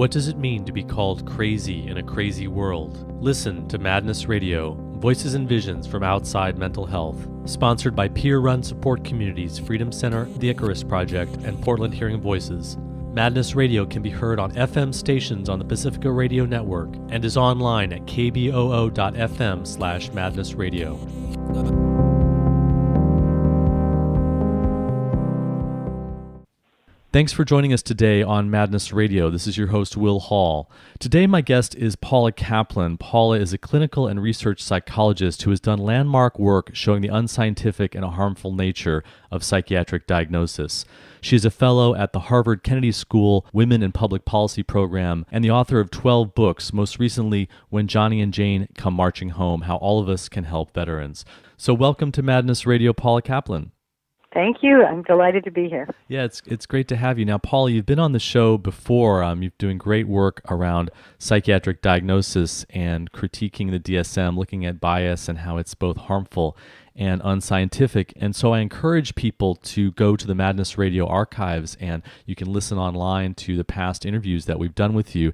What does it mean to be called crazy in a crazy world? Listen to Madness Radio, Voices and Visions from Outside Mental Health. Sponsored by peer-run support communities Freedom Center, the Icarus Project, and Portland Hearing Voices. Madness Radio can be heard on FM stations on the Pacifica Radio Network and is online at kboo.fm/madnessradio. Thanks for joining us today on Madness Radio. This is your host, Will Hall. Today, my guest is Paula Caplan. Paula is a clinical and research psychologist who has done landmark work showing the unscientific and harmful nature of psychiatric diagnosis. She is a fellow at the Harvard Kennedy School Women in Public Policy program and the author of 12 books, most recently, When Johnny and Jane Come Marching Home, How All of Us Can Help Veterans. So welcome to Madness Radio, Paula Caplan. Thank you. I'm delighted to be here. Yeah, it's great to have you. Now, Paula, you've been on the show before. You're doing great work around psychiatric diagnosis and critiquing the DSM, looking at bias and how it's both harmful and unscientific. And so I encourage people to go to the Madness Radio archives, and you can listen online to the past interviews that we've done with you.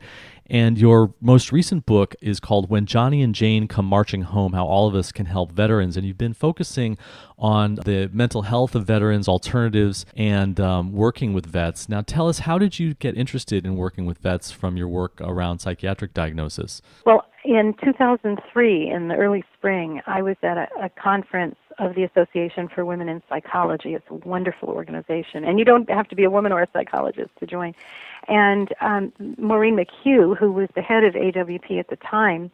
And your most recent book is called When Johnny and Jane Come Marching Home, How All of Us Can Help Veterans. And you've been focusing on the mental health of veterans, alternatives, and working with vets. Now tell us, how did you get interested in working with vets from your work around psychiatric diagnosis? Well, in 2003, in the early spring, I was at a conference of the Association for Women in Psychology. It's a wonderful organization, and you don't have to be a woman or a psychologist to join. And Maureen McHugh, who was the head of AWP at the time,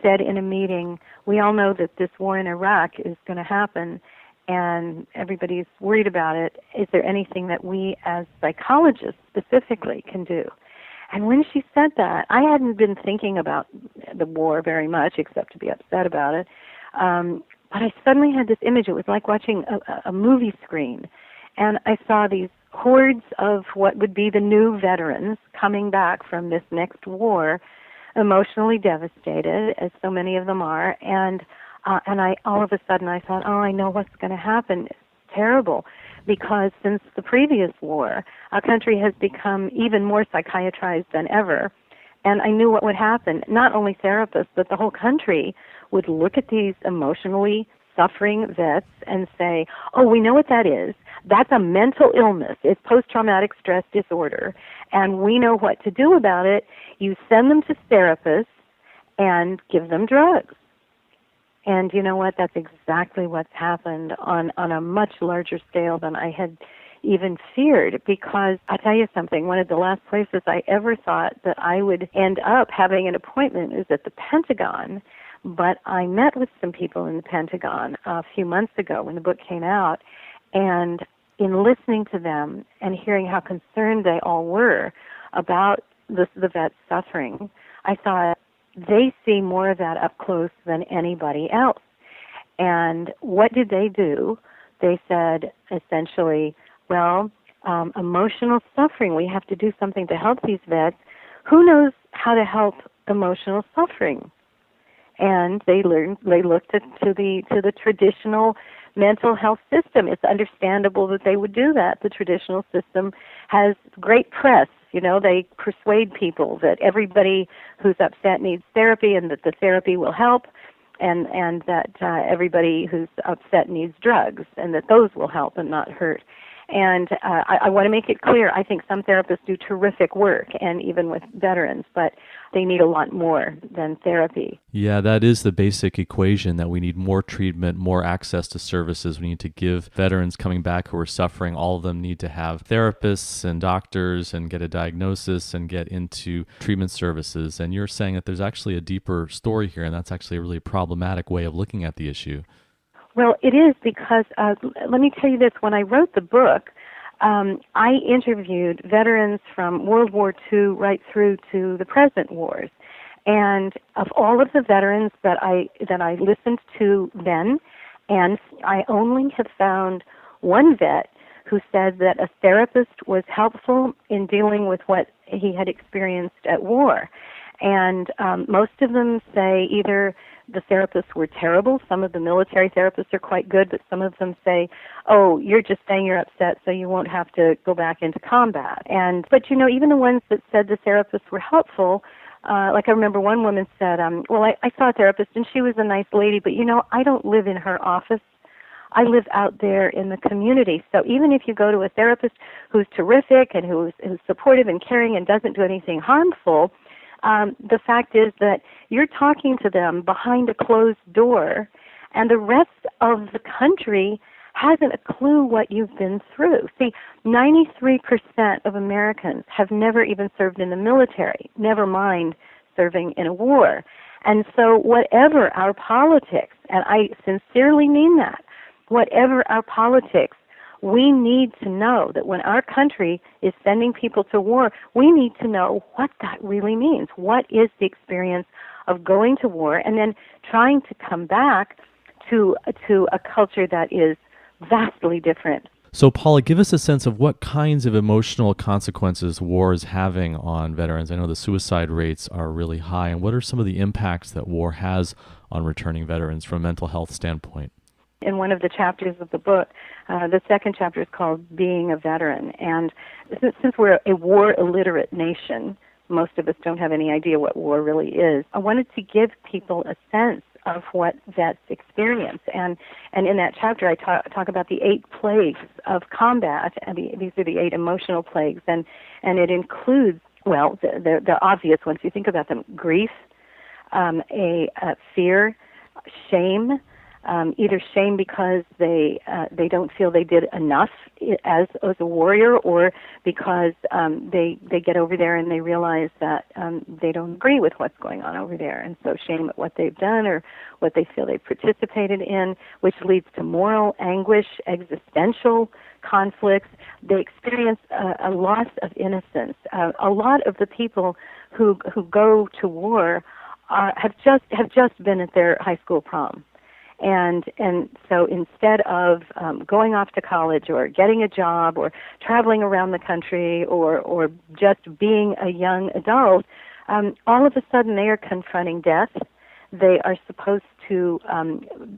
said in a meeting, we all know that this war in Iraq is going to happen, and everybody's worried about it. Is there anything that we as psychologists specifically can do? And when she said that, I hadn't been thinking about the war very much, except to be upset about it. But I suddenly had this image. It was like watching a movie screen. And I saw these hordes of what would be the new veterans coming back from this next war, emotionally devastated, as so many of them are. And I all of a sudden I thought, I know what's going to happen. It's terrible. Because since the previous war, our country has become even more psychiatrized than ever. And I knew what would happen. Not only therapists, but the whole country would look at these emotionally suffering vets and say, we know what that is. That's a mental illness. It's post-traumatic stress disorder. And we know what to do about it. You send them to therapists and give them drugs. And you know what? That's exactly what's happened on a much larger scale than I had even feared, because I'll tell you something, one of the last places I ever thought that I would end up having an appointment is at the Pentagon. But I met with some people in the Pentagon a few months ago when the book came out, and in listening to them and hearing how concerned they all were about the vets suffering, I thought, they see more of that up close than anybody else. And what did they do? They said, essentially, emotional suffering, we have to do something to help these vets. Who knows how to help emotional suffering? And they looked to the traditional mental health system. It's understandable that they would do that. The traditional system has great press. They persuade people that everybody who's upset needs therapy and that the therapy will help, and that everybody who's upset needs drugs and that those will help and not hurt. And I want to make it clear, I think some therapists do terrific work, and even with veterans, but they need a lot more than therapy. Yeah, that is the basic equation, that we need more treatment, more access to services. We need to give veterans coming back who are suffering, all of them need to have therapists and doctors and get a diagnosis and get into treatment services. And you're saying that there's actually a deeper story here, and that's actually a really problematic way of looking at the issue. Well, it is, because let me tell you this. When I wrote the book, I interviewed veterans from World War II right through to the present wars. And of all of the veterans that I listened to then, and I only have found one vet who said that a therapist was helpful in dealing with what he had experienced at war. And most of them say either the therapists were terrible. Some of the military therapists are quite good, but some of them say, oh, you're just saying you're upset so you won't have to go back into combat. But even the ones that said the therapists were helpful, like I remember one woman said, I saw a therapist and she was a nice lady, but I don't live in her office. I live out there in the community. So even if you go to a therapist who's terrific and who's supportive and caring and doesn't do anything harmful, the fact is that you're talking to them behind a closed door, and the rest of the country hasn't a clue what you've been through. See, 93% of Americans have never even served in the military, never mind serving in a war. And so whatever our politics, and I sincerely mean that, whatever our politics, we need to know that when our country is sending people to war, we need to know what that really means. What is the experience of going to war and then trying to come back to a culture that is vastly different. So, Paula, give us a sense of what kinds of emotional consequences war is having on veterans. I know the suicide rates are really high, and what are some of the impacts that war has on returning veterans from a mental health standpoint? In one of the chapters of the book, the second chapter is called Being a Veteran. And since we're a war-illiterate nation, most of us don't have any idea what war really is. I wanted to give people a sense of what vets experience. And in that chapter, I talk about the 8 plagues of combat. And these are the 8 emotional plagues. And it includes, well, the obvious ones. You think about them: grief, fear, shame, either shame because they don't feel they did enough as a warrior, or because they get over there and they realize that they don't agree with what's going on over there, and so shame at what they've done or what they feel they participated in, which leads to moral anguish, existential conflicts. They experience a loss of innocence. A lot of the people who go to war have just been at their high school prom. And so instead of going off to college or getting a job or traveling around the country or just being a young adult, all of a sudden they are confronting death. They are supposed to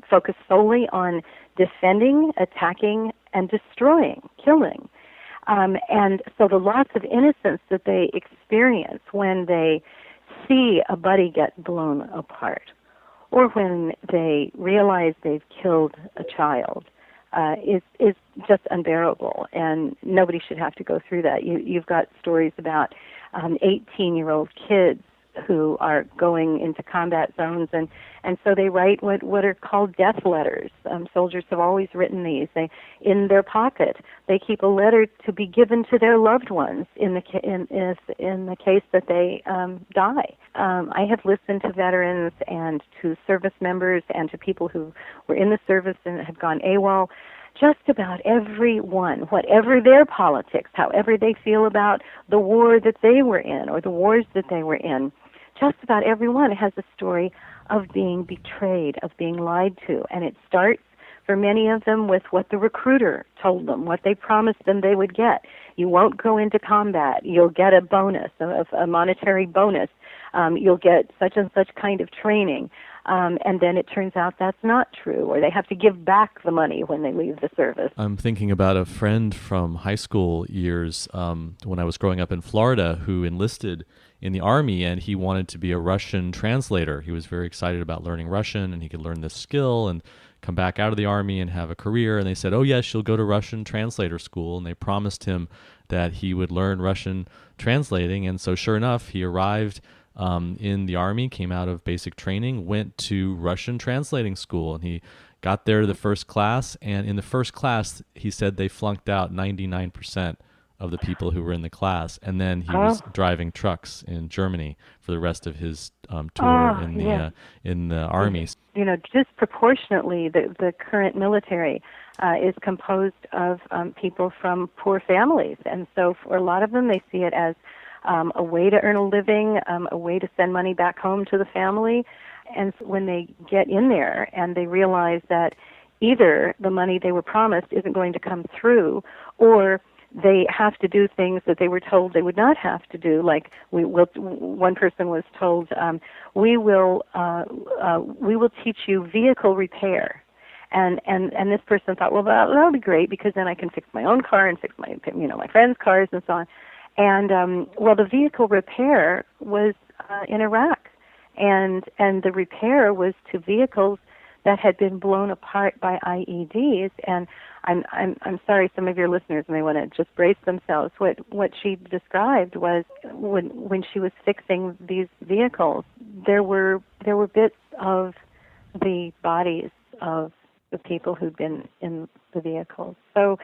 focus solely on defending, attacking, and destroying, killing. And so the loss of innocence that they experience when they see a buddy get blown apart, or when they realize they've killed a child, is just unbearable, and nobody should have to go through that. You've got stories about 18-year-old kids who are going into combat zones, and so they write what are called death letters. Soldiers have always written these. In their pocket, they keep a letter to be given to their loved ones in the case that they die. I have listened to veterans and to service members and to people who were in the service and have gone AWOL. Just about everyone, whatever their politics, however they feel about the war that they were in or the wars that they were in, just about everyone has a story of being betrayed, of being lied to. And it starts, for many of them, with what the recruiter told them, what they promised them they would get. You won't go into combat. You'll get a bonus, a monetary bonus. You'll get such and such kind of training. And then it turns out that's not true, or they have to give back the money when they leave the service. I'm thinking about a friend from high school years when I was growing up in Florida who enlisted in the Army, and he wanted to be a Russian translator. He was very excited about learning Russian, and he could learn this skill and come back out of the Army and have a career. And they said, oh, yes, you'll go to Russian translator school. And they promised him that he would learn Russian translating. And so sure enough, he arrived in the Army, came out of basic training, went to Russian translating school, and he got there to the first class, and in the first class, he said they flunked out 99% of the people who were in the class, and then he was driving trucks in Germany for the rest of his tour in the Army. Disproportionately, the current military is composed of people from poor families, and so for a lot of them, they see it as a way to earn a living, a way to send money back home to the family. And when they get in there and they realize that either the money they were promised isn't going to come through, or they have to do things that they were told they would not have to do. Like one person was told, we will teach you vehicle repair. And this person thought, well, that'll be great because then I can fix my own car and fix my friends' cars and so on. And the vehicle repair was in Iraq, and the repair was to vehicles that had been blown apart by IEDs. And I'm sorry, some of your listeners may want to just brace themselves. What she described was when she was fixing these vehicles, there were bits of the bodies of the people who'd been in the vehicles. So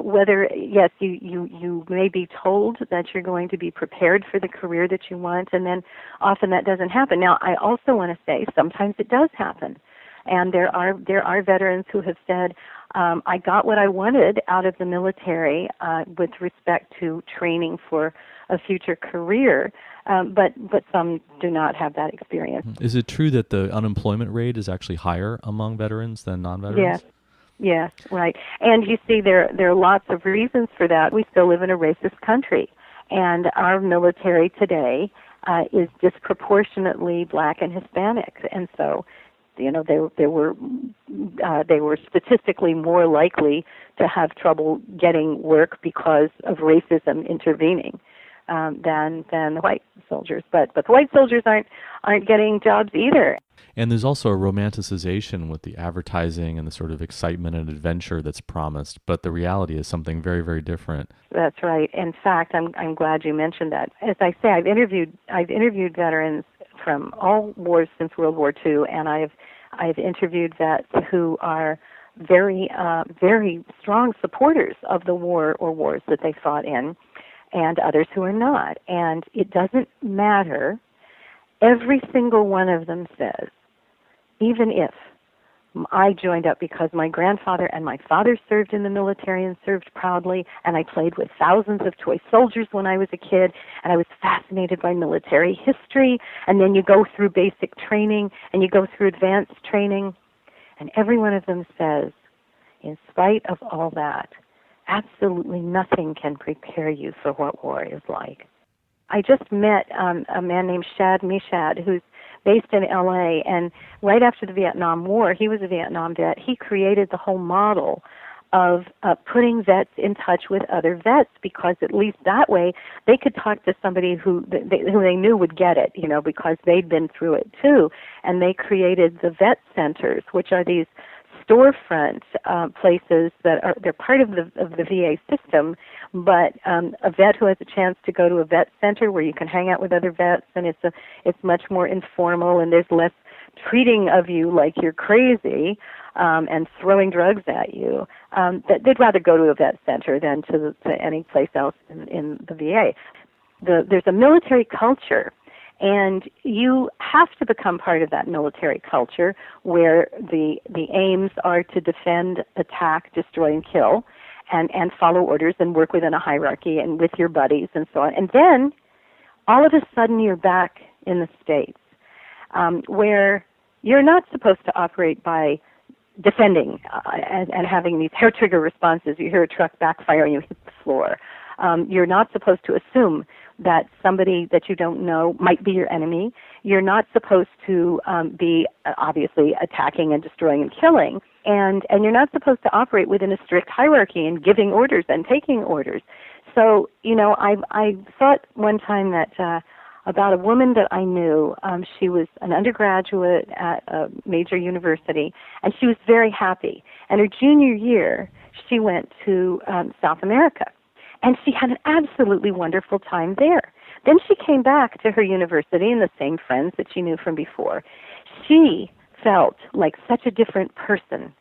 whether, yes, you may be told that you're going to be prepared for the career that you want, and then often that doesn't happen. Now, I also want to say sometimes it does happen. And there are veterans who have said, I got what I wanted out of the military with respect to training for a future career, but some do not have that experience. Is it true that the unemployment rate is actually higher among veterans than non-veterans? Yes, right. And you see, there are lots of reasons for that. We still live in a racist country, and our military today is disproportionately Black and Hispanic, and so they were statistically more likely to have trouble getting work because of racism intervening than the white soldiers. But the white soldiers aren't getting jobs either. And there's also a romanticization with the advertising and the sort of excitement and adventure that's promised, but the reality is something very, very different. That's right. In fact, I'm glad you mentioned that. As I say, I've interviewed veterans from all wars since World War II, and I've interviewed vets who are very very strong supporters of the war or wars that they fought in, and others who are not. And it doesn't matter. Every single one of them says, even if I joined up because my grandfather and my father served in the military and served proudly, and I played with thousands of toy soldiers when I was a kid, and I was fascinated by military history, and then you go through basic training, and you go through advanced training, and every one of them says, in spite of all that, absolutely nothing can prepare you for what war is like. I just met a man named Shad Mishad, who's based in L.A., and right after the Vietnam War, he was a Vietnam vet, he created the whole model of putting vets in touch with other vets, because at least that way they could talk to somebody who they knew would get it, because they'd been through it too. And they created the vet centers, which are these storefront places they're part of the VA system, but a vet who has a chance to go to a vet center where you can hang out with other vets, and it's much more informal, and there's less treating of you like you're crazy and throwing drugs at you. That they'd rather go to a vet center than to any place else in the VA. There's a military culture, and you have to become part of that military culture where the aims are to defend, attack, destroy, and kill, and follow orders and work within a hierarchy and with your buddies and so on. And then all of a sudden you're back in the States where you're not supposed to operate by defending and having these hair trigger responses. You hear a truck backfire and you hit the floor. You're not supposed to assume that somebody that you don't know might be your enemy. You're not supposed to be obviously attacking and destroying and killing. And you're not supposed to operate within a strict hierarchy and giving orders and taking orders. So, I thought one time that about a woman that I knew. She was an undergraduate at a major university, and she was very happy. And her junior year, she went to South America, and she had an absolutely wonderful time there. Then she came back to her university and the same friends that she knew from before. She felt like such a different person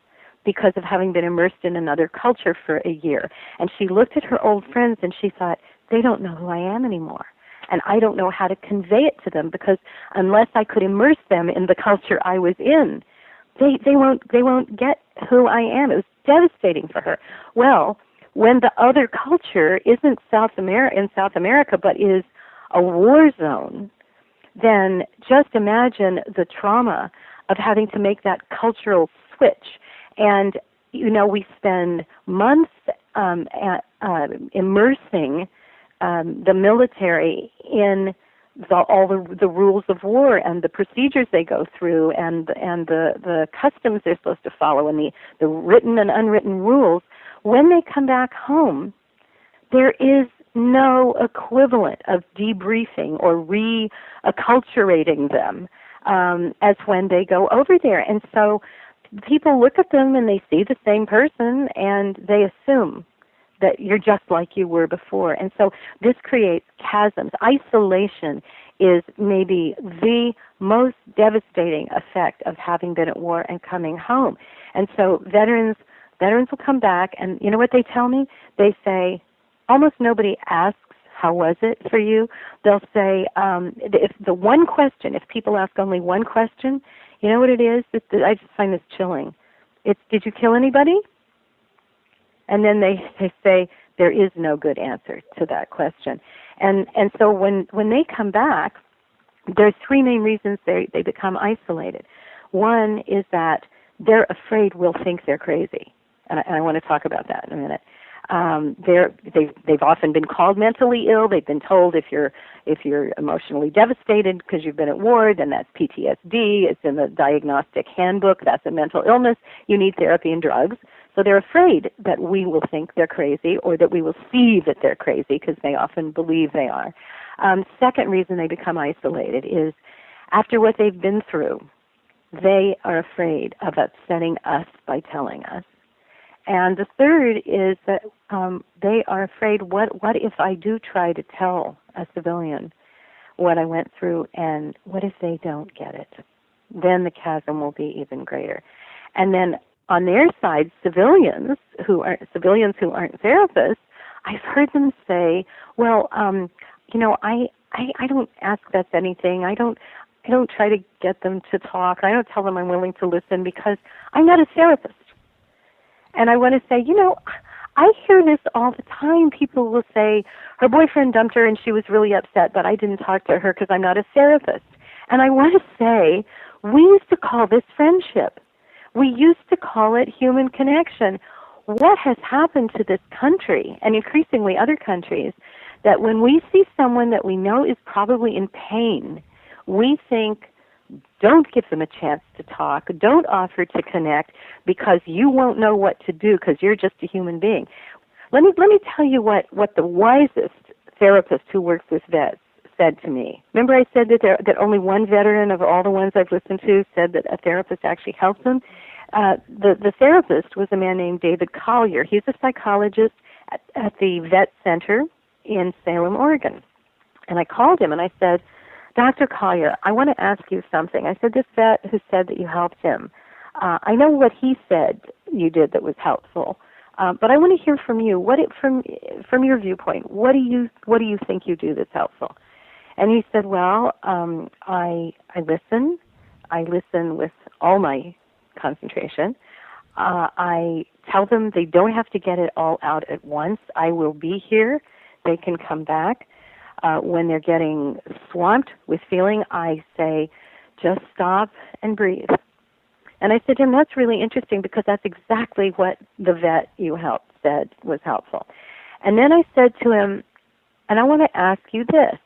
because of having been immersed in another culture for a year. And she looked at her old friends and she thought, they don't know who I am anymore. And I don't know how to convey it to them, because unless I could immerse them in the culture I was in, they won't get who I am. It was devastating for her. Well, when the other culture isn't in South America, but is a war zone, then just imagine the trauma of having to make that cultural switch. And, we spend months immersing the military in all the rules of war and the procedures they go through and the customs they're supposed to follow and the written and unwritten rules, when they come back home, there is no equivalent of debriefing or re-acculturating them as when they go over there. And so people look at them and they see the same person and they assume that you're just like you were before. And so this creates chasms. Isolation is maybe the most devastating effect of having been at war and coming home. And so veterans will come back, and you know what they tell me? They say, almost nobody asks, how was it for you? They'll say, if people ask only one question, you know what it is? I just find this chilling. It's, did you kill anybody? And then they say there is no good answer to that question. And so when they come back, there's three main reasons they become isolated. One is that they're afraid we'll think they're crazy. And I want to talk about that in a minute. They've often been called mentally ill. They've been told if you're emotionally devastated because you've been at war, then that's PTSD. It's in the diagnostic handbook. That's a mental illness. You need therapy and drugs. So they're afraid that we will think they're crazy or that we will see that they're crazy because they often believe they are. Second reason they become isolated is after what they've been through, they are afraid of upsetting us by telling us. And the third is that they are afraid, what if I do try to tell a civilian what I went through, and what if they don't get it? Then the chasm will be even greater. And then on their side, civilians who aren't therapists, I've heard them say, well, I don't ask vets anything. I don't try to get them to talk. I don't tell them I'm willing to listen because I'm not a therapist. And I want to say, I hear this all the time. People will say, her boyfriend dumped her and she was really upset, but I didn't talk to her because I'm not a therapist. And I want to say, we used to call this friendship. We used to call it human connection. What has happened to this country, and increasingly other countries, that when we see someone that we know is probably in pain, we think, don't give them a chance to talk. Don't offer to connect because you won't know what to do because you're just a human being. Let me tell you what the wisest therapist who works with vets said to me. Remember I said that only one veteran of all the ones I've listened to said that a therapist actually helps them? The therapist was a man named David Collier. He's a psychologist at the Vet Center in Salem, Oregon. And I called him and I said, Dr. Collier, I want to ask you something. I said, this vet who said that you helped him, I know what he said you did that was helpful, but I want to hear from you. From your viewpoint, what do you think you do that's helpful? And he said, well, I listen. I listen with all my concentration. I tell them they don't have to get it all out at once. I will be here. They can come back. When they're getting swamped with feeling, I say, just stop and breathe. And I said to him, that's really interesting because that's exactly what the vet you helped said was helpful. And then I said to him, and I want to ask you this.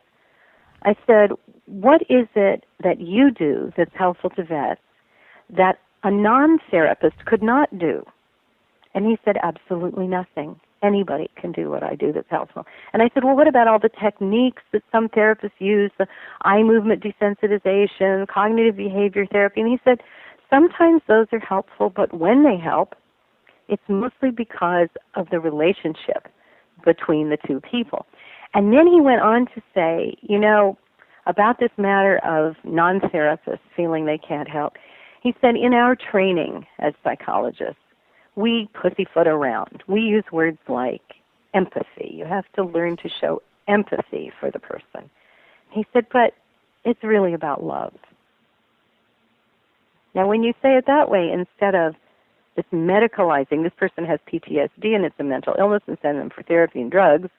I said, what is it that you do that's helpful to vets that a non-therapist could not do? And he said, absolutely nothing. Anybody can do what I do that's helpful. And I said, well, what about all the techniques that some therapists use, the eye movement desensitization, cognitive behavior therapy? And he said, sometimes those are helpful, but when they help, it's mostly because of the relationship between the two people. And then he went on to say, about this matter of non-therapists feeling they can't help. He said, in our training as psychologists, we pussyfoot around. We use words like empathy. You have to learn to show empathy for the person. He said, but it's really about love. Now, when you say it that way, instead of this medicalizing, this person has PTSD and it's a mental illness and send them for therapy and drugs,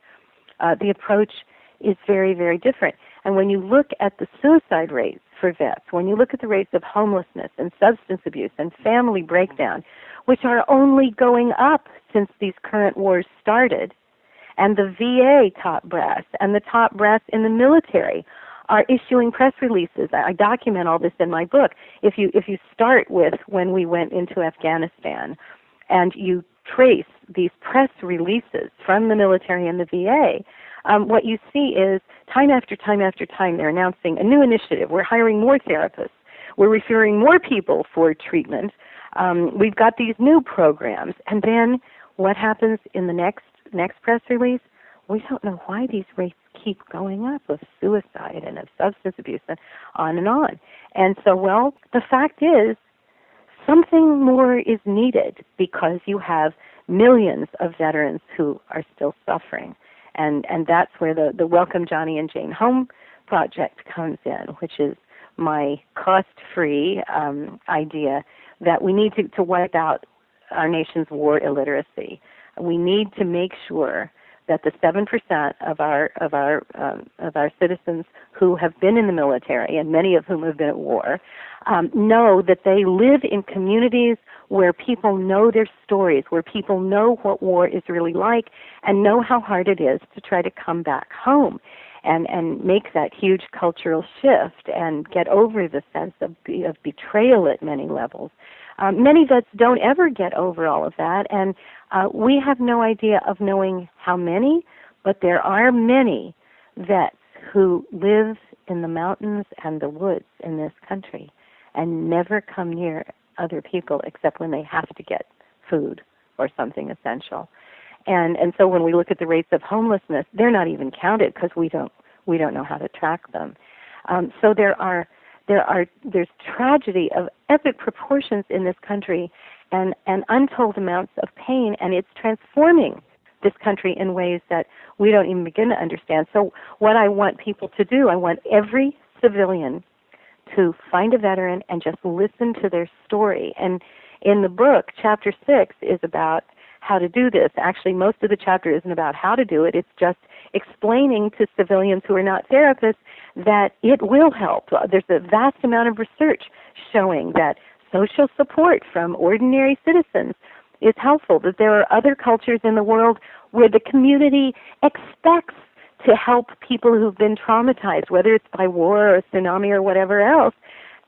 the approach is very, very different. And when you look at the suicide rates for vets, when you look at the rates of homelessness and substance abuse and family breakdown, which are only going up since these current wars started, and the VA top brass and the top brass in the military are issuing press releases. I document all this in my book. If you start with when we went into Afghanistan and you trace these press releases from the military and the VA, what you see is time after time after time they're announcing a new initiative. We're hiring more therapists. We're referring more people for treatment. We've got these new programs. And then what happens in the next press release? We don't know why these rates keep going up of suicide and of substance abuse and on and on. And so, well, the fact is something more is needed because you have millions of veterans who are still suffering. And that's where the Welcome Johnny and Jane Home project comes in, which is my cost-free idea that we need to wipe out our nation's war illiteracy. We need to make sure that the 7% of our citizens who have been in the military, and many of whom have been at war, know that they live in communities where people know their stories, where people know what war is really like, and know how hard it is to try to come back home and make that huge cultural shift and get over the sense of betrayal at many levels. Many vets don't ever get over all of that, and we have no idea of knowing how many, but there are many vets who live in the mountains and the woods in this country and never come near other people except when they have to get food or something essential. And so when we look at the rates of homelessness, they're not even counted because we don't know how to track them. So there's tragedy of epic proportions in this country and untold amounts of pain, and it's transforming this country in ways that we don't even begin to understand. So what I want people to do, I want every civilian to find a veteran and just listen to their story. And in the book, Chapter 6 is about how to do this. Actually, most of the chapter isn't about how to do it. It's just explaining to civilians who are not therapists that it will help. There's a vast amount of research showing that social support from ordinary citizens is helpful, that there are other cultures in the world where the community expects to help people who've been traumatized, whether it's by war or a tsunami or whatever else,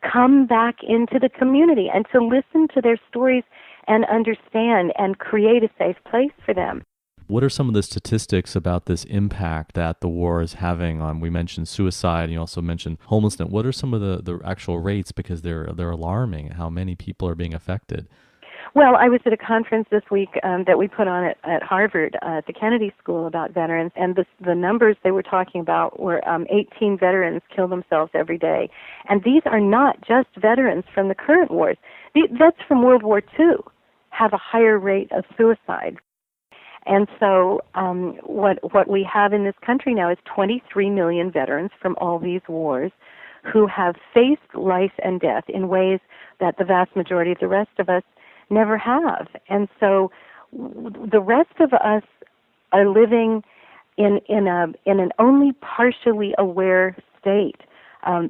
come back into the community and to listen to their stories and understand and create a safe place for them. What are some of the statistics about this impact that the war is having on, we mentioned suicide, and you also mentioned homelessness. What are some of the actual rates, because they're alarming, how many people are being affected? Well, I was at a conference this week that we put on at Harvard, at the Kennedy School, about veterans, and the numbers they were talking about were 18 veterans kill themselves every day. And these are not just veterans from the current wars. The vets from World War II have a higher rate of suicide. And so what we have in this country now is 23 million veterans from all these wars who have faced life and death in ways that the vast majority of the rest of us never have. And so the rest of us are living in an only partially aware state.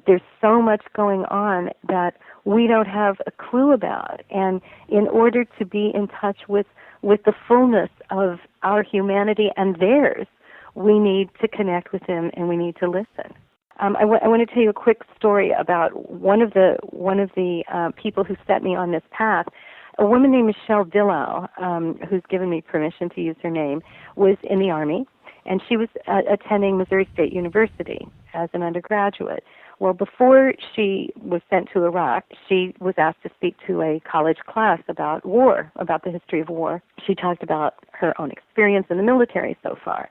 There's so much going on that we don't have a clue about. And in order to be in touch with the fullness of our humanity and theirs, we need to connect with them and we need to listen. I want to tell you a quick story about one of the people who set me on this path. A woman named Michelle Dillow, who's given me permission to use her name, was in the Army, and she was attending Missouri State University as an undergraduate. Well, before she was sent to Iraq, she was asked to speak to a college class about war, about the history of war. She talked about her own experience in the military so far.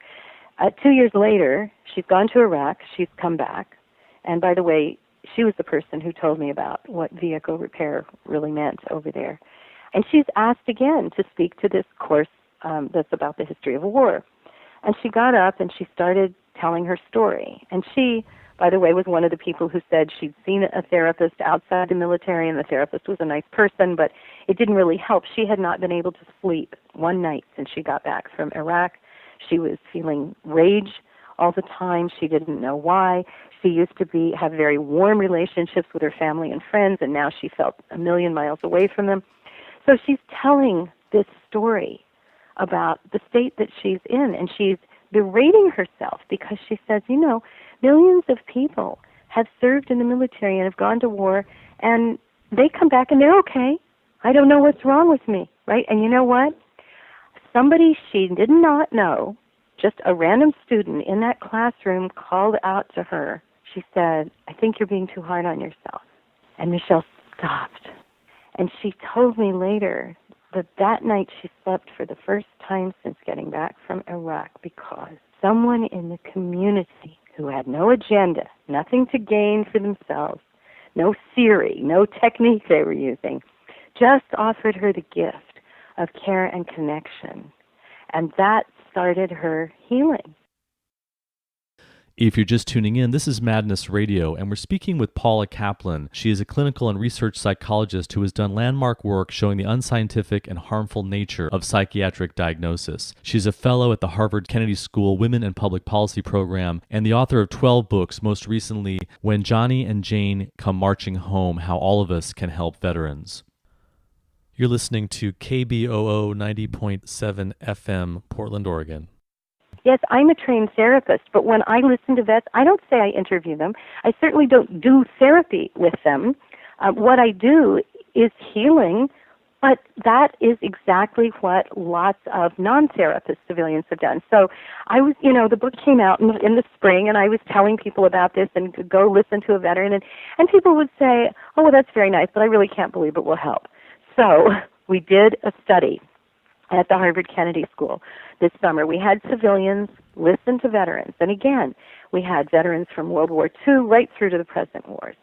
2 years later, she's gone to Iraq, she's come back, and by the way, she was the person who told me about what vehicle repair really meant over there. And she's asked again to speak to this course that's about the history of war. And she got up and she started telling her story. And she, by the way, was one of the people who said she'd seen a therapist outside the military, and the therapist was a nice person, but it didn't really help. She had not been able to sleep one night since she got back from Iraq. She was feeling rage all the time. She didn't know why. She used to have very warm relationships with her family and friends, and now she felt a million miles away from them. So she's telling this story about the state that she's in, and she's berating herself because she says, millions of people have served in the military and have gone to war, and they come back and they're okay. I don't know what's wrong with me, right? And you know what? Somebody she did not know, just a random student in that classroom, called out to her. She said, I think you're being too hard on yourself. And Michelle stopped. And she told me later that night she slept for the first time since getting back from Iraq because someone in the community who had no agenda, nothing to gain for themselves, no theory, no technique they were using, just offered her the gift of care and connection. And that started her healing. If you're just tuning in, this is Madness Radio, and we're speaking with Paula Caplan. She is a clinical and research psychologist who has done landmark work showing the unscientific and harmful nature of psychiatric diagnosis. She's a fellow at the Harvard Kennedy School Women and Public Policy Program and the author of 12 books, most recently, When Johnny and Jane Come Marching Home, How All of Us Can Help Veterans. You're listening to KBOO 90.7 FM, Portland, Oregon. Yes, I'm a trained therapist, but when I listen to vets, I don't say I interview them. I certainly don't do therapy with them. What I do is healing, but that is exactly what lots of non-therapist civilians have done. So I was, the book came out in the spring, and I was telling people about this and to go listen to a veteran, and people would say, oh, well, that's very nice, but I really can't believe it will help. So we did a study at the Harvard Kennedy School this summer. We had civilians listen to veterans. And again, we had veterans from World War II right through to the present wars.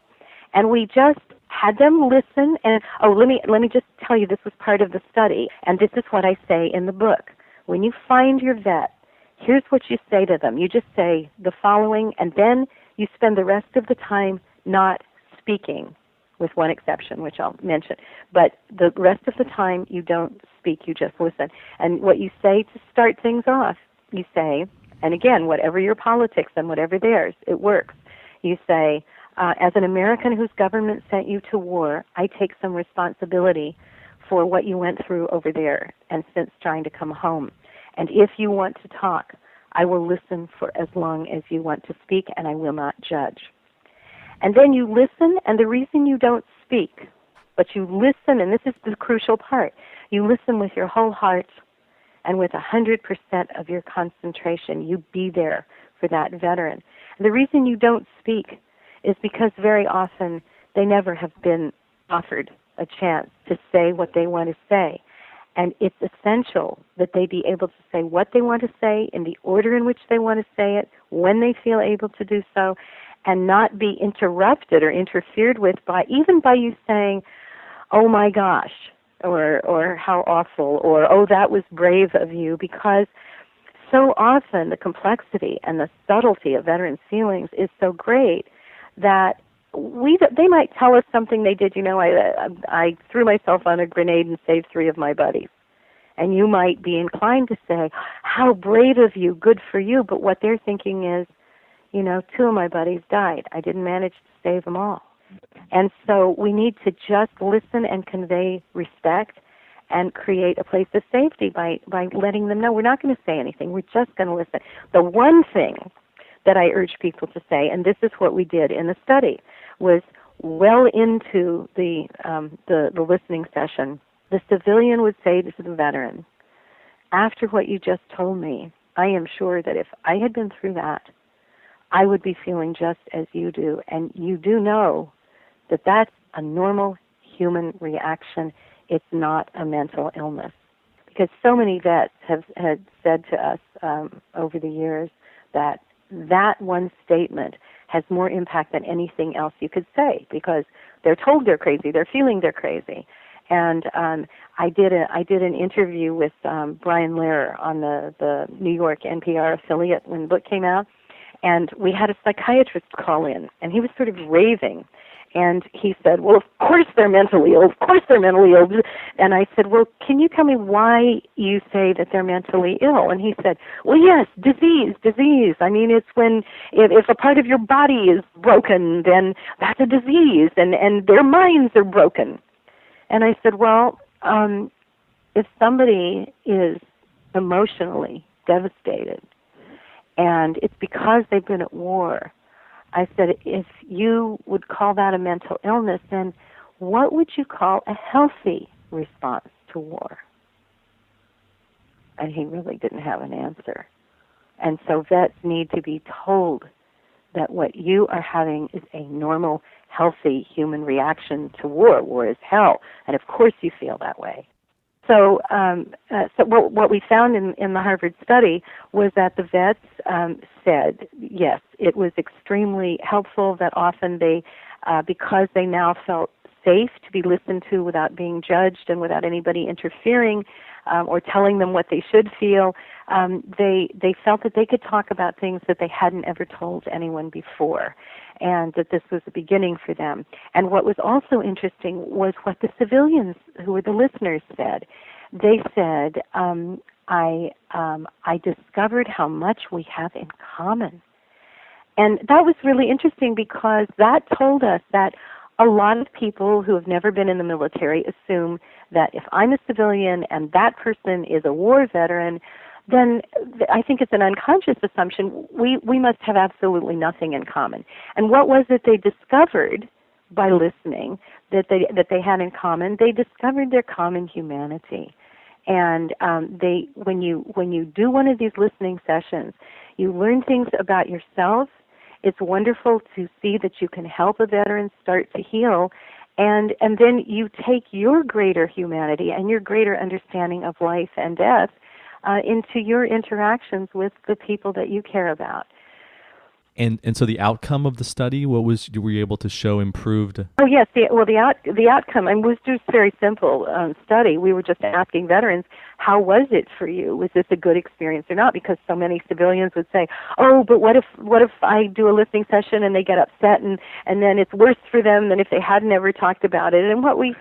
And we just had them listen. And, let me just tell you, this was part of the study. And this is what I say in the book. When you find your vet, here's what you say to them. You just say the following, and then you spend the rest of the time not speaking, with one exception, which I'll mention. But the rest of the time, you don't speak, you just listen. And what you say to start things off, you say, and again, whatever your politics and whatever theirs, it works. You say, as an American whose government sent you to war, I take some responsibility for what you went through over there and since trying to come home. And if you want to talk, I will listen for as long as you want to speak, and I will not judge. And then you listen, and the reason you don't speak, but you listen, and this is the crucial part, you listen with your whole heart and with 100% of your concentration. You be there for that veteran. And the reason you don't speak is because very often they never have been offered a chance to say what they want to say. And it's essential that they be able to say what they want to say in the order in which they want to say it, when they feel able to do so, and not be interrupted or interfered with by you saying, oh my gosh, or how awful, or oh, that was brave of you, because so often the complexity and the subtlety of veterans' feelings is so great that they might tell us something they did. I threw myself on a grenade and saved 3 of my buddies. And you might be inclined to say, how brave of you, good for you, but what they're thinking is, 2 of my buddies died. I didn't manage to save them all. And so we need to just listen and convey respect and create a place of safety by letting them know we're not going to say anything. We're just going to listen. The one thing that I urge people to say, and this is what we did in the study, was well into the listening session, the civilian would say to the veteran, after what you just told me, I am sure that if I had been through that, I would be feeling just as you do. And you do know that that's a normal human reaction. It's not a mental illness. Because so many vets have said to us over the years that one statement has more impact than anything else you could say, because they're told they're crazy, they're feeling they're crazy. And I did an interview with Brian Lehrer on the New York NPR affiliate when the book came out, and we had a psychiatrist call in, and he was sort of raving. And he said, well, of course they're mentally ill. Of course they're mentally ill. And I said, well, can you tell me why you say that they're mentally ill? And he said, well, yes, disease. I mean, it's when, if a part of your body is broken, then that's a disease, and their minds are broken. And I said, well, if somebody is emotionally devastated, and it's because they've been at war, I said, if you would call that a mental illness, then what would you call a healthy response to war? And he really didn't have an answer. And so vets need to be told that what you are having is a normal, healthy human reaction to war. War is hell, and of course you feel that way. So, what we found in the Harvard study was that the vets said, yes, it was extremely helpful that often they, because they now felt safe to be listened to without being judged and without anybody interfering or telling them what they should feel, they felt that they could talk about things that they hadn't ever told anyone before, and that this was a beginning for them. And what was also interesting was what the civilians, who were the listeners, said. They said, I discovered how much we have in common. And that was really interesting because that told us that a lot of people who have never been in the military assume that if I'm a civilian and that person is a war veteran, then I think it's an unconscious assumption we must have absolutely nothing in common. And what was it they discovered by listening that they had in common? They discovered their common humanity. And when you do one of these listening sessions, you learn things about yourself. It's wonderful to see that you can help a veteran start to heal, and then you take your greater humanity and your greater understanding of life and death into your interactions with the people that you care about. And so the outcome of the study, were you able to show improved? Oh yes, the outcome, and was just very simple study. We were just asking veterans, how was it for you? Was this a good experience or not? Because so many civilians would say, oh, but what if I do a listening session and they get upset and then it's worse for them than if they hadn't ever talked about it? And what we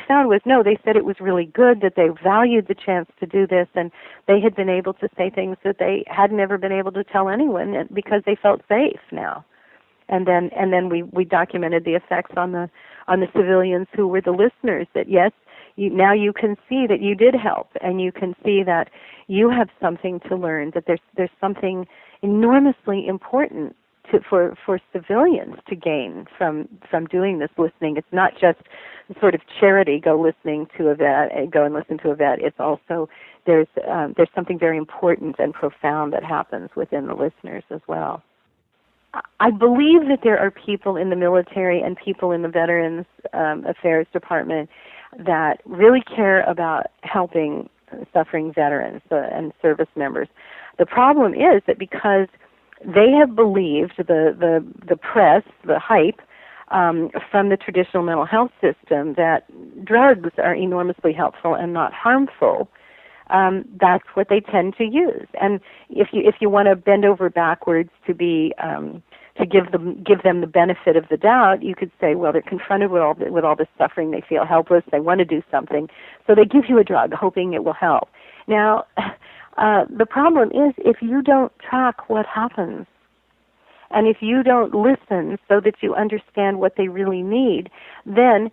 found was, no, they said it was really good, that they valued the chance to do this, and they had been able to say things that they hadn't ever been able to tell anyone because they felt safe now. And then we documented the effects on the civilians who were the listeners, that yes, now you can see that you did help, and you can see that you have something to learn, that there's something enormously important for civilians to gain from doing this listening. It's not just sort of charity, go and listen to a vet. It's also there's something very important and profound that happens within the listeners as well. I believe that there are people in the military and people in the Veterans Affairs Department that really care about helping suffering veterans and service members. The problem is that because they have believed the press, the hype from the traditional mental health system that drugs are enormously helpful and not harmful, that's what they tend to use. And if you want to bend over backwards to be to give them the benefit of the doubt, you could say, well, they're confronted with all this suffering, they feel helpless, they want to do something, so they give you a drug, hoping it will help. Now, the problem is if you don't track what happens, and if you don't listen so that you understand what they really need, then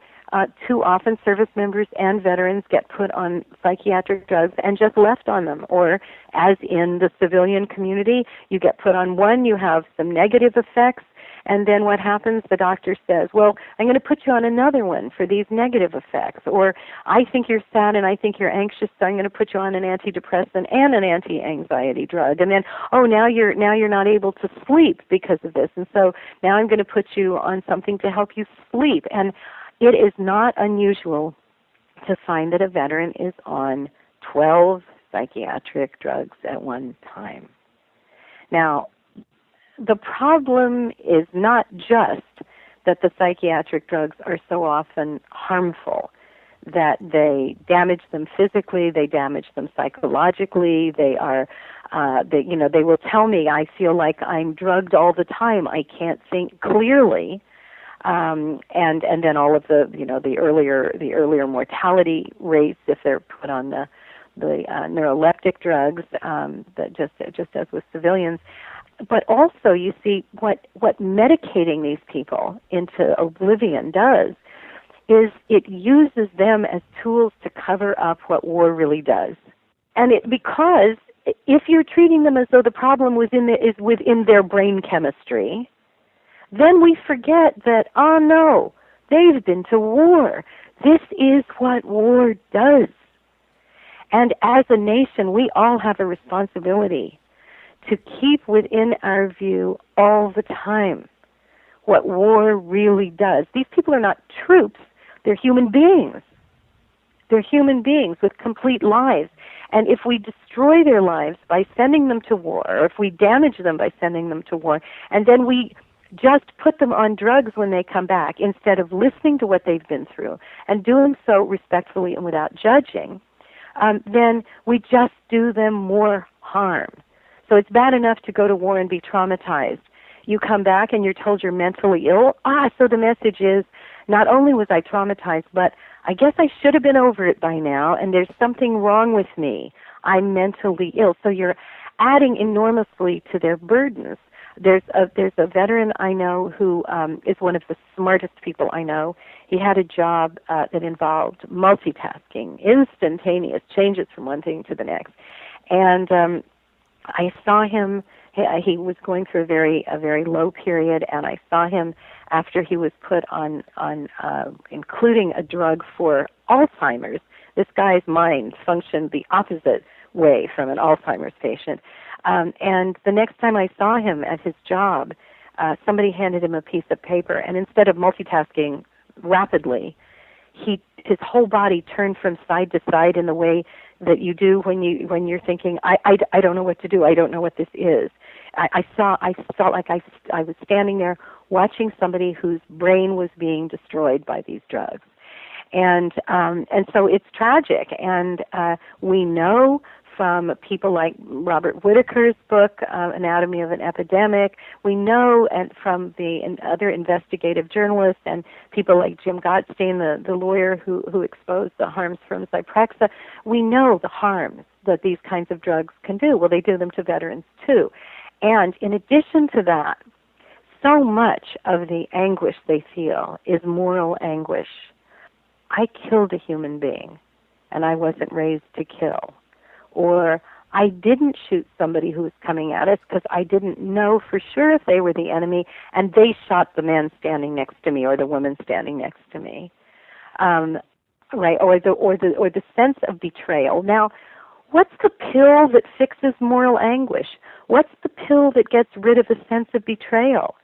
too often service members and veterans get put on psychiatric drugs and just left on them. Or as in the civilian community, you get put on one, you have some negative effects, and then what happens? The doctor says, well, I'm going to put you on another one for these negative effects. Or I think you're sad and I think you're anxious, so I'm going to put you on an antidepressant and an anti-anxiety drug. And then, oh, now you're not able to sleep because of this, and so now I'm going to put you on something to help you sleep. And it is not unusual to find that a veteran is on 12 psychiatric drugs at one time. Now, the problem is not just that the psychiatric drugs are so often harmful, that they damage them physically, they damage them psychologically, they will tell me, I feel like I'm drugged all the time, I can't think clearly. and then all of the the earlier mortality rates if they're put on the neuroleptic drugs, that just as with civilians. But also, you see what medicating these people into oblivion does is it uses them as tools to cover up what war really does. And because if you're treating them as though the problem is within their brain chemistry, then we forget that, oh no, they've been to war. This is what war does. And as a nation, we all have a responsibility to keep within our view all the time what war really does. These people are not troops. They're human beings. They're human beings with complete lives. And if we destroy their lives by sending them to war, or if we damage them by sending them to war, and then we just put them on drugs when they come back instead of listening to what they've been through and doing so respectfully and without judging, then we just do them more harm. So it's bad enough to go to war and be traumatized. You come back and you're told you're mentally ill. So the message is, not only was I traumatized, but I guess I should have been over it by now, and there's something wrong with me. I'm mentally ill. So you're adding enormously to their burdens. There's a veteran I know who is one of the smartest people I know. He had a job that involved multitasking, instantaneous changes from one thing to the next. And I saw him. He was going through a very low period, and I saw him after he was put on including a drug for Alzheimer's. This guy's mind functioned the opposite way from an Alzheimer's patient. And the next time I saw him at his job, somebody handed him a piece of paper, and instead of multitasking rapidly, his whole body turned from side to side in the way that you do when you're thinking, I don't know what to do. I don't know what this is. I felt like I was standing there watching somebody whose brain was being destroyed by these drugs. And so it's tragic. And we know from people like Robert Whitaker's book, Anatomy of an Epidemic, we know, and from the other investigative journalists and people like Jim Gottstein, the lawyer who exposed the harms from Zyprexa, we know the harms that these kinds of drugs can do. Well, they do them to veterans too. And in addition to that, so much of the anguish they feel is moral anguish. I killed a human being, and I wasn't raised to kill. Or I didn't shoot somebody who was coming at us because I didn't know for sure if they were the enemy, and they shot the man standing next to me or the woman standing next to me, right? Or the sense of betrayal. Now, what's the pill that fixes moral anguish? What's the pill that gets rid of the sense of betrayal,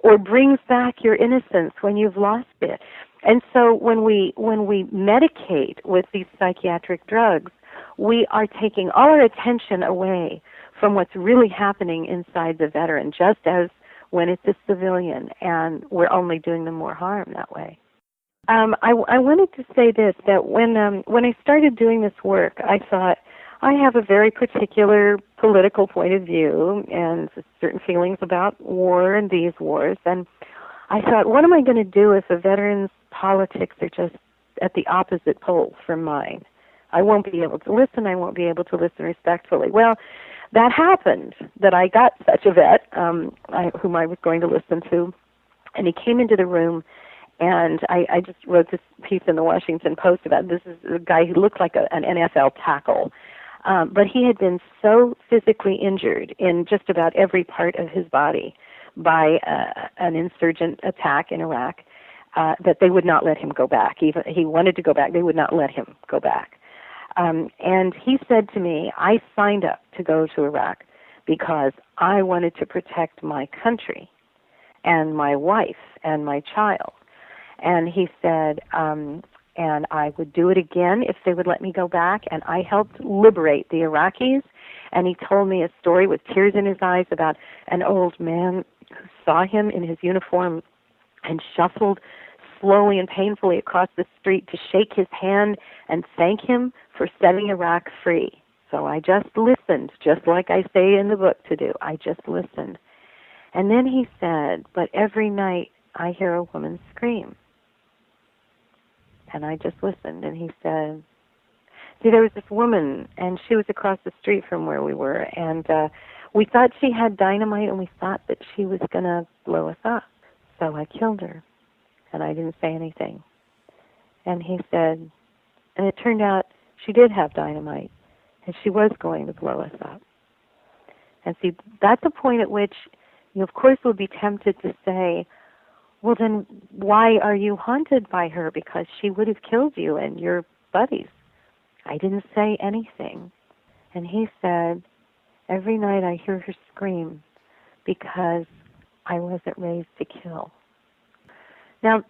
or brings back your innocence when you've lost it? And so when we medicate with these psychiatric drugs, we are taking all our attention away from what's really happening inside the veteran, just as when it's a civilian, and we're only doing them more harm that way. I wanted to say this, that when I started doing this work, I thought, I have a very particular political point of view and certain feelings about war and these wars, and I thought, what am I going to do if the veterans' politics are just at the opposite pole from mine? I won't be able to listen. I won't be able to listen respectfully. Well, that happened, that I got such a vet whom I was going to listen to, and he came into the room, and I just wrote this piece in the Washington Post about this is a guy who looked like an NFL tackle, but he had been so physically injured in just about every part of his body by an insurgent attack in Iraq that they would not let him go back. Even he wanted to go back, they would not let him go back. And he said to me, I signed up to go to Iraq because I wanted to protect my country and my wife and my child. And he said, and I would do it again if they would let me go back. And I helped liberate the Iraqis. And he told me a story with tears in his eyes about an old man who saw him in his uniform and shuffled slowly and painfully across the street to shake his hand and thank him for setting Iraq free. So I just listened, just like I say in the book to do. I just listened. And then he said, but every night I hear a woman scream. And I just listened, and he said, see, there was this woman, and she was across the street from where we were, and we thought she had dynamite, and we thought that she was going to blow us up. So I killed her, and I didn't say anything. And he said, and it turned out she did have dynamite, and she was going to blow us up. And see, that's a point at which you, of course, would be tempted to say, well, then why are you haunted by her? Because she would have killed you and your buddies. I didn't say anything. And he said, every night I hear her scream because I wasn't raised to kill. Now,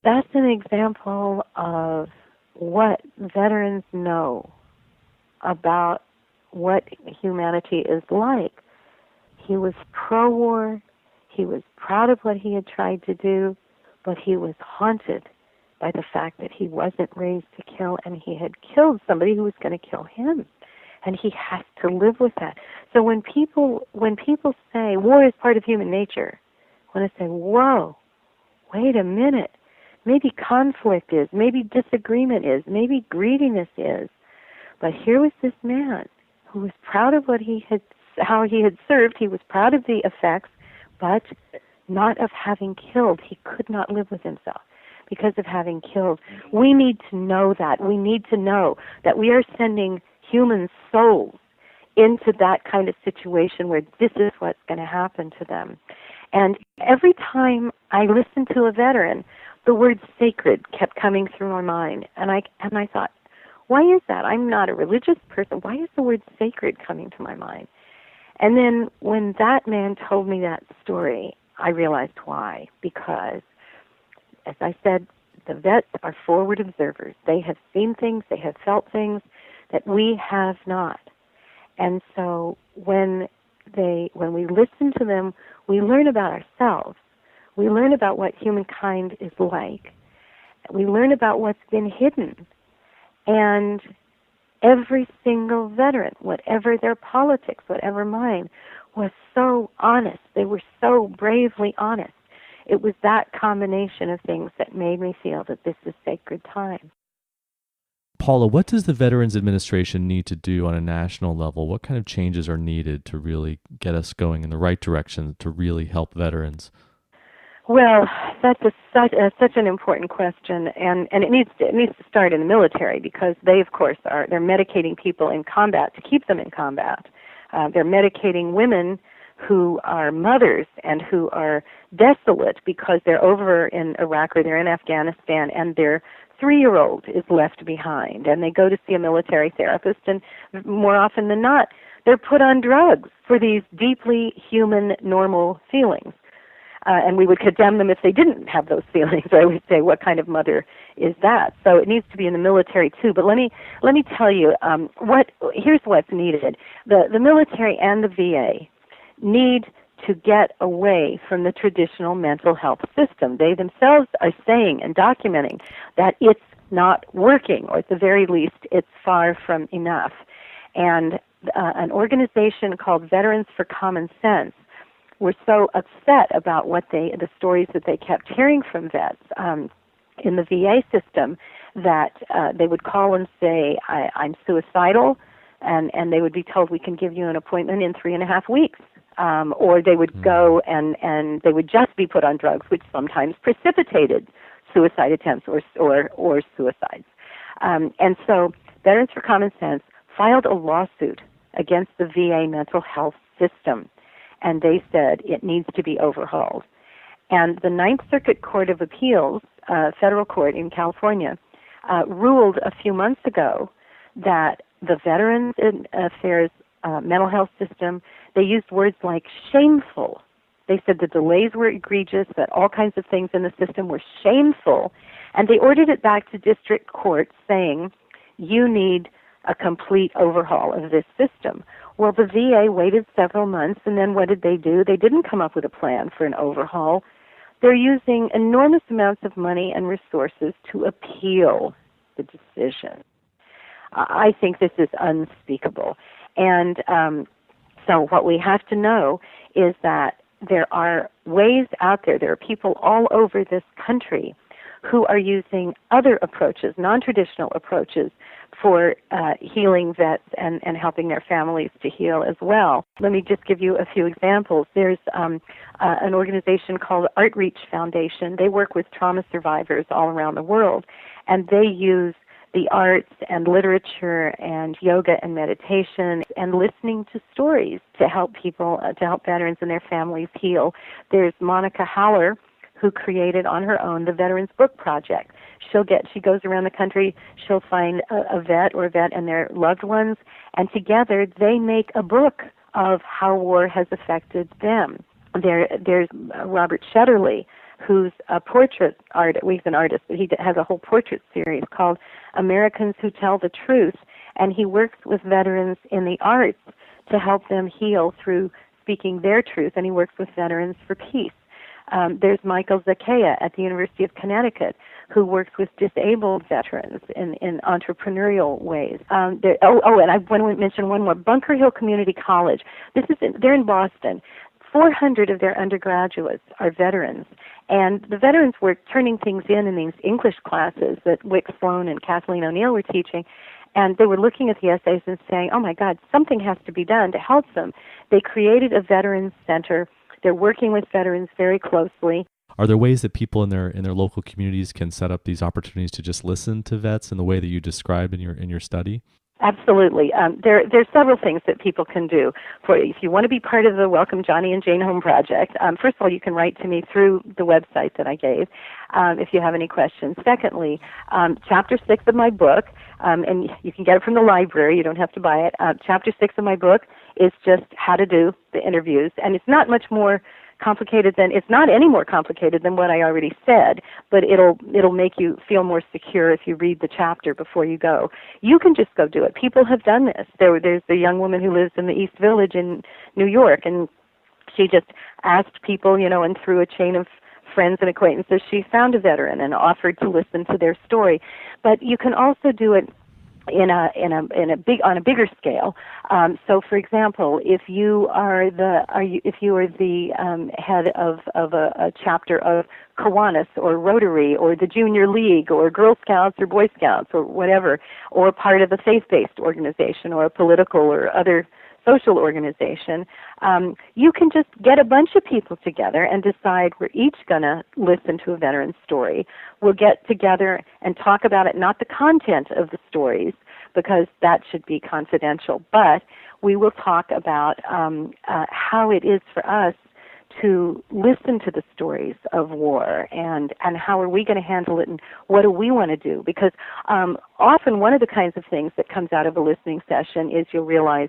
that's an example of what veterans know about what humanity is like. He was pro-war. He was proud of what he had tried to do, but he was haunted by the fact that he wasn't raised to kill, and he had killed somebody who was going to kill him. And he has to live with that. So when people say war is part of human nature, when I say, whoa, wait a minute, maybe conflict is, maybe disagreement is, maybe greediness is, but here was this man who was proud of what he had, how he had served. He was proud of the effects, but not of having killed. He could not live with himself because of having killed. We need to know that. We need to know that we are sending human souls into that kind of situation where this is what's going to happen to them. And every time I listened to a veteran, the word sacred kept coming through my mind. And I thought, why is that? I'm not a religious person. Why is the word sacred coming to my mind? And then when that man told me that story, I realized why. Because, as I said, the vets are forward observers. They have seen things, they have felt things that we have not. And so when we listen to them, we learn about ourselves. We learn about what humankind is like. We learn about what's been hidden. And every single veteran, whatever their politics, whatever mine, was so honest. They were so bravely honest. It was that combination of things that made me feel that this is sacred time. Paula, what does the Veterans Administration need to do on a national level? What kind of changes are needed to really get us going in the right direction to really help veterans? Well, that's such an important question, and it needs to start in the military, because they, of course, they're medicating people in combat to keep them in combat. They're medicating women who are mothers and who are desolate because they're over in Iraq or they're in Afghanistan, and their 3-year-old is left behind, and they go to see a military therapist, and more often than not, they're put on drugs for these deeply human, normal feelings. And we would condemn them if they didn't have those feelings. I would say, what kind of mother is that? So it needs to be in the military too. But let me tell you, here's what's needed. The military and the VA need to get away from the traditional mental health system. They themselves are saying and documenting that it's not working, or at the very least, it's far from enough. And an organization called Veterans for Common Sense were so upset about the stories that they kept hearing from vets in the VA system that they would call and say, I'm suicidal, and they would be told, we can give you an appointment in 3.5 weeks. Or they would go and they would just be put on drugs, which sometimes precipitated suicide attempts or suicides. And so Veterans for Common Sense filed a lawsuit against the VA mental health system, and they said it needs to be overhauled. And the Ninth Circuit Court of Appeals, federal court in California, ruled a few months ago that the Veterans Affairs mental health system, they used words like shameful. They said the delays were egregious, that all kinds of things in the system were shameful, and they ordered it back to district court saying, you need a complete overhaul of this system. Well, the VA waited several months, and then what did they do? They didn't come up with a plan for an overhaul. They're using enormous amounts of money and resources to appeal the decision. I think this is unspeakable. And so what we have to know is that there are ways out there. There are people all over this country who are using other approaches, non-traditional approaches, for healing vets and helping their families to heal as well. Let me just give you a few examples. There's an organization called Outreach Foundation. They work with trauma survivors all around the world, and they use the arts and literature and yoga and meditation and listening to stories to help people, to help veterans and their families heal. There's Monica Haller, who created on her own the Veterans Book Project. She goes around the country, she'll find a vet and their loved ones, and together they make a book of how war has affected them. There's Robert Shetterly, who's a portrait artist. Well, he's an artist, but he has a whole portrait series called Americans Who Tell the Truth, and he works with veterans in the arts to help them heal through speaking their truth, and he works with Veterans for Peace. There's Michael Zakea at the University of Connecticut, who works with disabled veterans in entrepreneurial ways. And I want to mention one more, Bunker Hill Community College. They're in Boston. 400 of their undergraduates are veterans, and the veterans were turning things in these English classes that Wick Sloan and Kathleen O'Neill were teaching, and they were looking at the essays and saying, oh my God, something has to be done to help them. They created a veterans center. They're working with veterans very closely. Are there ways that people in their local communities can set up these opportunities to just listen to vets in the way that you described in your study? Absolutely. There's several things that people can do. If you want to be part of the Welcome Johnny and Jane Home Project, first of all, you can write to me through the website that I gave if you have any questions. Secondly, Chapter 6 of my book, and you can get it from the library, you don't have to buy it. Chapter 6 of my book is just how to do the interviews, and it's not any more complicated than what I already said, but it'll make you feel more secure if you read the chapter before you go. You can just go do it. People have done this. There's a young woman who lives in the East Village in New York, and she just asked people, and through a chain of friends and acquaintances, she found a veteran and offered to listen to their story. But you can also do it on a bigger scale. So, for example, if you are the head of a chapter of Kiwanis or Rotary or the Junior League or Girl Scouts or Boy Scouts or whatever, or part of a faith-based organization or a political or other social organization, you can just get a bunch of people together and decide we're each going to listen to a veteran's story. We'll get together and talk about it, not the content of the stories, because that should be confidential, but we will talk about how it is for us to listen to the stories of war and how are we going to handle it and what do we want to do, because often one of the kinds of things that comes out of a listening session is you'll realize,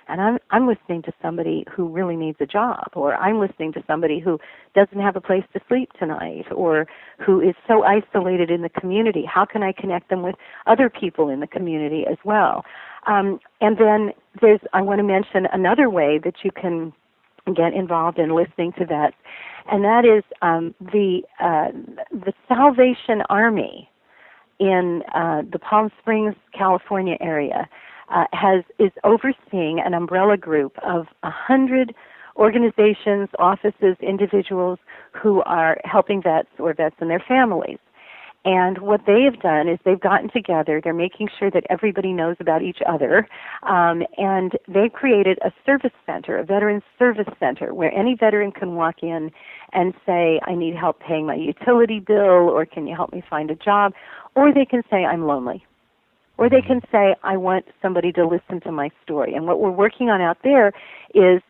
and I'm listening to somebody who really needs a job, or I'm listening to somebody who doesn't have a place to sleep tonight, or who is so isolated in the community. How can I connect them with other people in the community as well? And then I want to mention another way that you can get involved in listening to vets, and that is the Salvation Army in the Palm Springs, California area is overseeing an umbrella group of 100 organizations, offices, individuals who are helping vets or vets and their families. And what they have done is they've gotten together, they're making sure that everybody knows about each other, and they've created a service center, a veteran service center, where any veteran can walk in and say, I need help paying my utility bill, or can you help me find a job? Or they can say, I'm lonely. Or they can say, I want somebody to listen to my story. And what we're working on out there is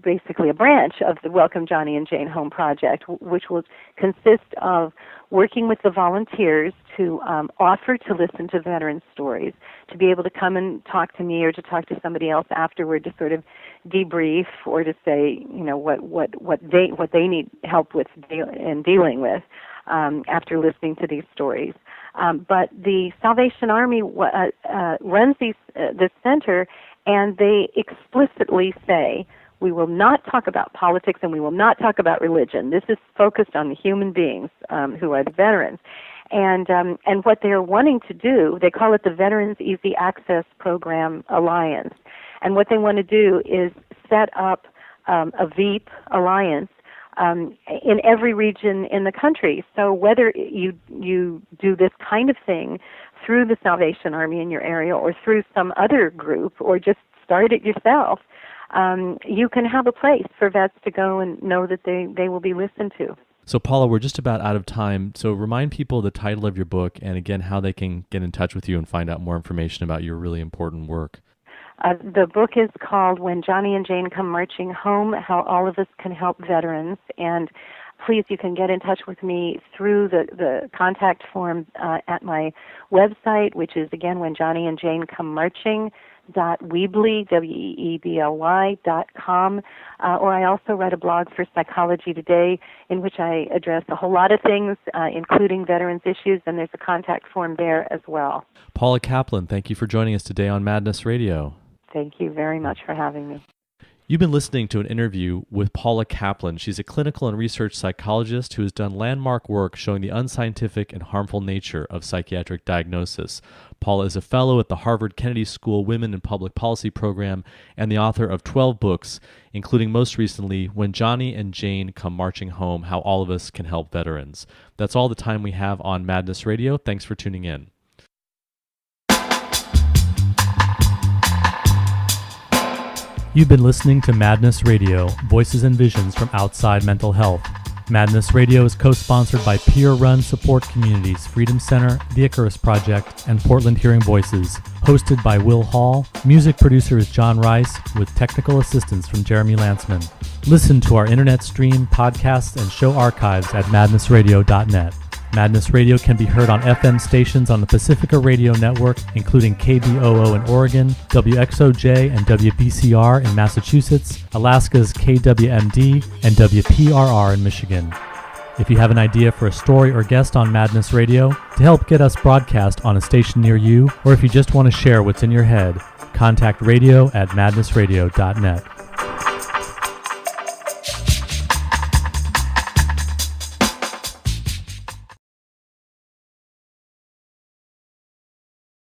basically a branch of the Welcome Johnny and Jane Home Project, which will consist of working with the volunteers to offer to listen to veterans' stories, to be able to come and talk to me or to talk to somebody else afterward to sort of debrief or to say, what they need help with in dealing with after listening to these stories. But the Salvation Army runs this center, and they explicitly say, we will not talk about politics and we will not talk about religion. This is focused on the human beings who are the veterans. And what they are wanting to do, they call it the Veterans Easy Access Program Alliance. And what they want to do is set up a VEAP alliance in every region in the country. So whether you do this kind of thing through the Salvation Army in your area or through some other group or just start it yourself, you can have a place for vets to go and know that they will be listened to. So Paula, we're just about out of time. So remind people the title of your book and again how they can get in touch with you and find out more information about your really important work. The book is called When Johnny and Jane Come Marching Home, How All of Us Can Help Veterans. And please, you can get in touch with me through the contact form at my website, which is, again, When Johnny and Jane Come Marching .weebly, weebly.com, or I also write a blog for Psychology Today in which I address a whole lot of things, including veterans issues, and there's a contact form there as well. Paula Caplan, thank you for joining us today on Madness Radio. Thank you very much for having me. You've been listening to an interview with Paula Caplan. She's a clinical and research psychologist who has done landmark work showing the unscientific and harmful nature of psychiatric diagnosis. Paula is a fellow at the Harvard Kennedy School Women in Public Policy program and the author of 12 books, including most recently, When Johnny and Jane Come Marching Home, How All of Us Can Help Veterans. That's all the time we have on Madness Radio. Thanks for tuning in. You've been listening to Madness Radio, voices and visions from outside mental health. Madness Radio is co-sponsored by peer-run support communities Freedom Center, the Icarus Project, and Portland Hearing Voices. Hosted by Will Hall, music producer is John Rice, with technical assistance from Jeremy Lantzman. Listen to our internet stream, podcasts, and show archives at madnessradio.net. Madness Radio can be heard on FM stations on the Pacifica Radio Network, including KBOO in Oregon, WXOJ and WBCR in Massachusetts, Alaska's KWMD, and WPRR in Michigan. If you have an idea for a story or guest on Madness Radio to help get us broadcast on a station near you, or if you just want to share what's in your head, contact radio@madnessradio.net.